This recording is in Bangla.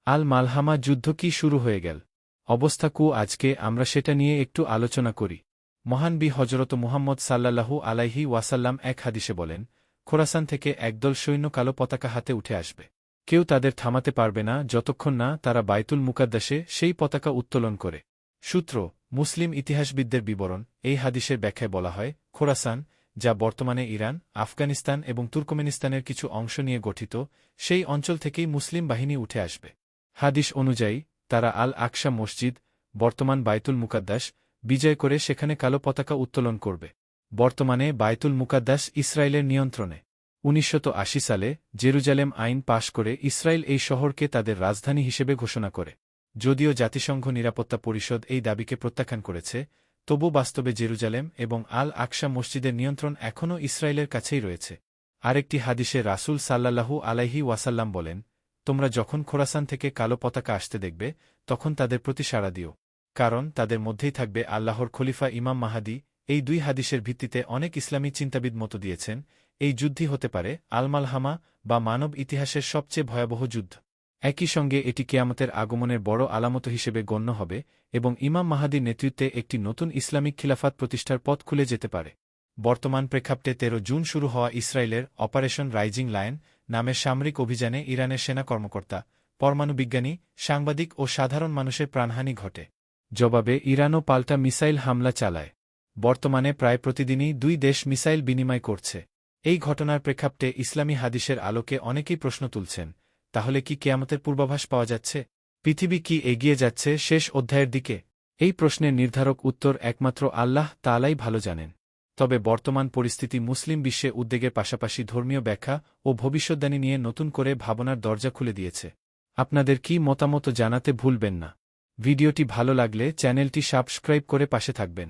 আল মালহামা যুদ্ধ কি শুরু হয়ে গেল? অবস্থা কু আজকে আমরা সেটা নিয়ে একটু আলোচনা করি। মহান হজরত মুহাম্মদ সাল্লাল্লাহু আলাইহি ওয়াসাল্লাম এক হাদিসে বলেন, খোরাসান থেকে একদল সৈন্য কালো পতাকা হাতে উঠে আসবে। কেউ তাদের থামাতে পারবে না যতক্ষণ না তারা বাইতুল মুকাদ্দাসে সেই পতাকা উত্তোলন করে। সূত্র: মুসলিম ইতিহাসবিদদের বিবরণ। এই হাদিসের ব্যাখ্যায় বলা হয়, খোরাসান, যা বর্তমানে ইরান, আফগানিস্তান এবং তুর্কমেনিস্তানের কিছু অংশ নিয়ে গঠিত, সেই অঞ্চল থেকেই মুসলিম বাহিনী উঠে আসবে। হাদিস অনুযায়ী তারা আল আকসা মসজিদ, বর্তমান বাইতুল মুকাদ্দাস, বিজয় করে সেখানে কালো পতাকা উত্তোলন করবে। বর্তমানে বাইতুল মুকাদ্দাস ইসরায়েলের নিয়ন্ত্রণে। 1980 সালে জেরুজালেম আইন পাশ করে ইসরায়েল এই শহরকে তাদের রাজধানী হিসেবে ঘোষণা করে। যদিও জাতিসংঘ নিরাপত্তা পরিষদ এই দাবিকে প্রত্যাখ্যান করেছে, তবু বাস্তবে জেরুজালেম এবং আল আকসা মসজিদের নিয়ন্ত্রণ এখনও ইসরায়েলের কাছেই রয়েছে। আরেকটি হাদিসে রাসূল সাল্লাল্লাহু আলাইহি ওয়াসাল্লাম বলেন, তোমরা যখন খোরাসান থেকে কালো পতাকা আসতে দেখবে, তখন তাদের প্রতি সাড়া দিও, কারণ তাদের মধ্যেই থাকবে আল্লাহর খলিফা ইমাম মাহাদি। এই দুই হাদিসের ভিত্তিতে অনেক ইসলামী চিন্তাবিদ মত দিয়েছেন, এই যুদ্ধই হতে পারে আল-মালহামা বা মানব ইতিহাসের সবচেয়ে ভয়াবহ যুদ্ধ। একই সঙ্গে এটি কিয়ামতের আগমনের বড় আলামত হিসেবে গণ্য হবে এবং ইমাম মাহাদির নেতৃত্বে একটি নতুন ইসলামিক খিলাফাত প্রতিষ্ঠার পথ খুলে যেতে পারে। বর্তমান প্রেক্ষাপটে 13 জুন শুরু হওয়া ইসরায়েলের অপারেশন রাইজিং লায়ন নামের সামরিক অভিযানে ইরানের সেনা কর্মকর্তা, পরমাণু বিজ্ঞানী, সাংবাদিক ও সাধারণ মানুষের প্রাণহানি ঘটে। জবাবে ইরানও পাল্টা মিসাইল হামলা চালায়। বর্তমানে প্রায় প্রতিদিনই দুই দেশ মিসাইল বিনিময় করছে। এই ঘটনার প্রেক্ষাপটে ইসলামী হাদিসের আলোকে অনেকেই প্রশ্ন তুলছেন, তাহলে কি কিয়ামতের পূর্বাভাস পাওয়া যাচ্ছে? পৃথিবী কি এগিয়ে যাচ্ছে শেষ অধ্যায়ের দিকে? এই প্রশ্নের নির্ধারক উত্তর একমাত্র আল্লাহ তাআলাই ভালো জানেন। তবে বর্তমান পরিস্থিতি মুসলিম বিশ্বে উদ্বেগের পাশাপাশি ধর্মীয় ব্যাখ্যা ও ভবিষ্যদ্বাণী নিয়ে নতুন করে ভাবনার দরজা খুলে দিয়েছে। আপনাদের কি মতামত জানাতে ভুলবেন না। ভিডিওটি ভালো লাগলে চ্যানেলটি সাবস্ক্রাইব করে পাশে থাকবেন।